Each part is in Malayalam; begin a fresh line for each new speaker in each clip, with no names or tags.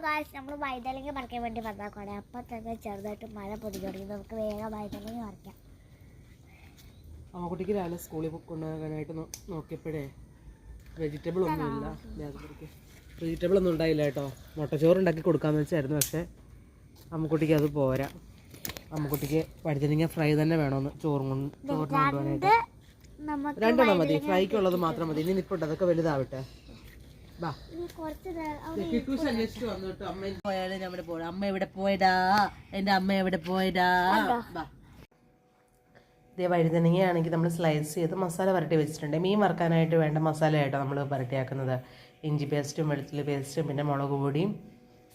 ഗായ്സ് നമ്മൾ വൈതലങ്ങ പറിക്കാൻ വേണ്ടി വന്നേക്കോടെ. അപ്പം തന്നെ ചെറുതായിട്ട് മഴ പൊടി തുടങ്ങി. നമുക്ക് വേഗം വൈതലങ്ങ പറിക്കാം.
അമ്മക്കുട്ടിക്ക് രാവിലെ സ്കൂളിൽ കൊണ്ടുപോകാനായിട്ട് നോക്കിയപ്പോഴേ വെജിറ്റബിൾ ഒന്നുമില്ല. വെജിറ്റബിൾ ഒന്നും ഉണ്ടായില്ല കേട്ടോ. മുട്ടച്ചോറ് ഉണ്ടാക്കി കൊടുക്കാമെന്ന് വെച്ചായിരുന്നു. പക്ഷേ അമ്മക്കുട്ടിക്ക് അത് പോരാ. അമ്മക്കുട്ടിക്ക് വഴുതനങ്ങ ഫ്രൈ തന്നെ വേണമെന്ന് ചോറിന് കൊണ്ടുപോകാനായിട്ട്. രണ്ടെണ്ണം മതി, ഫ്രൈക്കുള്ളത് മാത്രം മതി. ഇനി നിൽപ്പുണ്ട്, അതൊക്കെ വലുതാവട്ടെ. അമ്മ എവിടെ പോയടാ, എന്റെ അമ്മ എവിടെ പോയടാ. ഇതേ വഴുതനങ്ങയാണെങ്കിൽ നമ്മൾ സ്ലൈസ് ചെയ്ത് മസാല വരട്ടി വെച്ചിട്ടുണ്ട്. മീൻ വറുക്കാനായിട്ട് വേണ്ട മസാലയായിട്ടോ നമ്മൾ വരട്ടിയാക്കുന്നത്. ഇഞ്ചി പേസ്റ്റും വെളുത്തുള്ളി പേസ്റ്റും പിന്നെ മുളക് പൊടിയും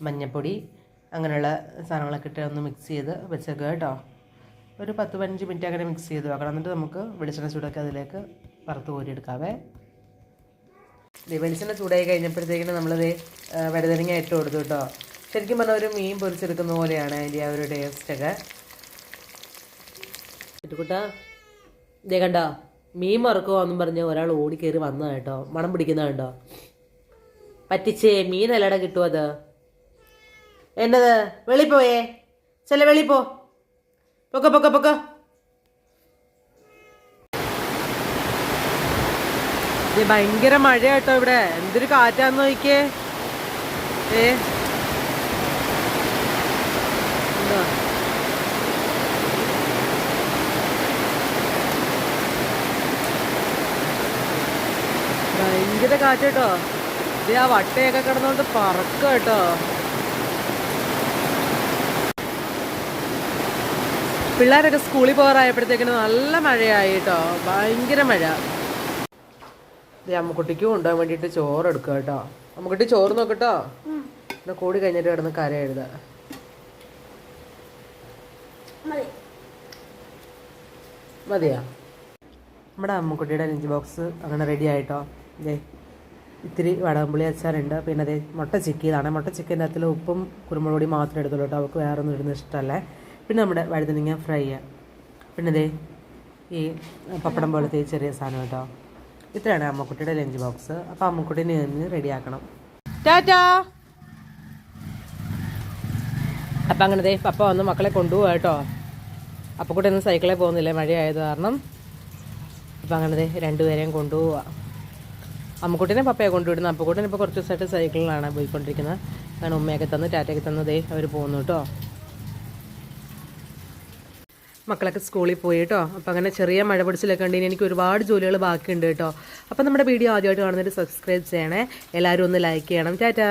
മഞ്ഞൾപ്പൊടി അങ്ങനെയുള്ള സാധനങ്ങളൊക്കെ ഇട്ട് ഒന്ന് മിക്സ് ചെയ്ത് വെച്ചേക്കുക കേട്ടോ. ഒരു 10-15 മിനിറ്റ് അങ്ങനെ മിക്സ് ചെയ്ത് വെക്കണം. എന്നിട്ട് നമുക്ക് വെളിച്ചെണ്ണ ചൂടൊക്കെ അതിലേക്ക് വറുത്ത് കോരിയെടുക്കാവേ. വെളിച്ചെണ്ണ ചൂടായി കഴിഞ്ഞപ്പോഴത്തേക്കിന് നമ്മളിത് വഴുതനങ്ങ ഇട്ട് കൊടുത്തു കേട്ടോ. ശരിക്കും പറഞ്ഞാൽ ഒരു മീൻ പൊരിച്ചെടുക്കുന്ന പോലെയാണ് അതിൻ്റെ ആ ഒരു ടേസ്റ്റൊക്കെ. കുട്ടാ ഇതേ കണ്ടോ, മീൻ വറുക്കുമോ എന്നും പറഞ്ഞ് ഒരാൾ ഓടിക്കയറി വന്നതാണ് കേട്ടോ. മണം പിടിക്കുന്ന കണ്ടോ. പറ്റിച്ചേ മീനല്ലട കിട്ടുമോ അത്. എന്നത് വെളിപ്പോയേ, ചില വെളിപ്പോ പൊക്ക പൊക്ക പൊക്ക. ഭയങ്കര മഴ കേട്ടോ ഇവിടെ. എന്തൊരു കാറ്റാന്ന് നോക്കിയേ. ഭയങ്കര കാറ്റ് കേട്ടോ. ഇത് ആ വട്ടയൊക്കെ കിടന്നോണ്ട് പറക്ക കേട്ടോ. പിള്ളേരൊക്കെ സ്കൂളിൽ പോകാറായപ്പോഴത്തേക്കിന് നല്ല മഴയായി കേട്ടോ. ഭയങ്കര മഴ. ഇത് അമ്മക്കുട്ടിക്ക് കൊണ്ടുപോകാൻ വേണ്ടിയിട്ട് ചോറ് എടുക്കുക കേട്ടോ. അമ്മക്കുട്ടി ചോറ് നോക്കട്ടോ. പിന്നെ കൂടി കഴിഞ്ഞിട്ട് കിടന്ന് കര എഴുത. മതിയാ. നമ്മുടെ അമ്മക്കുട്ടിയുടെ ലഞ്ച് ബോക്സ് അങ്ങനെ റെഡി ആയിട്ടോ. ഇതേ ഇത്തിരി വടകംപുളി അച്ചാറുണ്ട്. പിന്നെ അതേ മുട്ട ചിക്കിയതാണ്. മുട്ട ചിക്കൻ്റെ അകത്തിൽ ഉപ്പും കുരുമുളക് പൊടി മാത്രമേ എടുത്തുള്ളൂ കേട്ടോ. അവൾക്ക് വേറെ ഒന്നും ഇടുന്ന ഇഷ്ടമല്ലേ. പിന്നെ നമ്മുടെ വഴുതനങ്ങ ഫ്രൈ. പിന്നെ അതേ ഈ പപ്പടം പോലത്തെ ചെറിയ സാധനം കേട്ടോ. ഇത്രയാണ് അമ്മക്കുട്ടിയുടെ ലഞ്ച് ബോക്സ്. അപ്പോൾ അമ്മക്കുട്ടീനെ നിന്ന് റെഡിയാക്കണം. ടാറ്റാ. അപ്പം അങ്ങനെ പപ്പ വന്ന് മക്കളെ കൊണ്ടുപോകാം കേട്ടോ. അപ്പക്കുട്ടി ഒന്നും സൈക്കിളിൽ പോകുന്നില്ലേ, മഴയായത് കാരണം. അപ്പം അങ്ങനെ രണ്ടുപേരെയും കൊണ്ടുപോവുക. അമ്മക്കുട്ടീനെ പപ്പയെ കൊണ്ടുവിടുന്നത്. അപ്പക്കുട്ടീനെ ഇപ്പോൾ കുറച്ച് ദിവസമായിട്ട് സൈക്കിളിലാണ് പോയിക്കൊണ്ടിരിക്കുന്നത്. കാരണം ഉമ്മയൊക്കെ തന്ന് ടാറ്റയൊക്കെ തന്നതേ അവർ പോകുന്നു കേട്ടോ. മക്കളൊക്കെ സ്കൂളിൽ പോയി കേട്ടോ. അപ്പോൾ അങ്ങനെ ചെറിയ മഴ പിടിച്ചിലൊക്കെ ഉണ്ട്. എനിക്ക് ഒരുപാട് ജോലികൾ ബാക്കിയുണ്ട് കേട്ടോ. അപ്പോൾ നമ്മുടെ വീഡിയോ ആദ്യമായിട്ട് കാണുന്നവർ സബ്സ്ക്രൈബ് ചെയ്യണേ. എല്ലാവരും ഒന്ന് ലൈക്ക് ചെയ്യണം. ടാറ്റാ.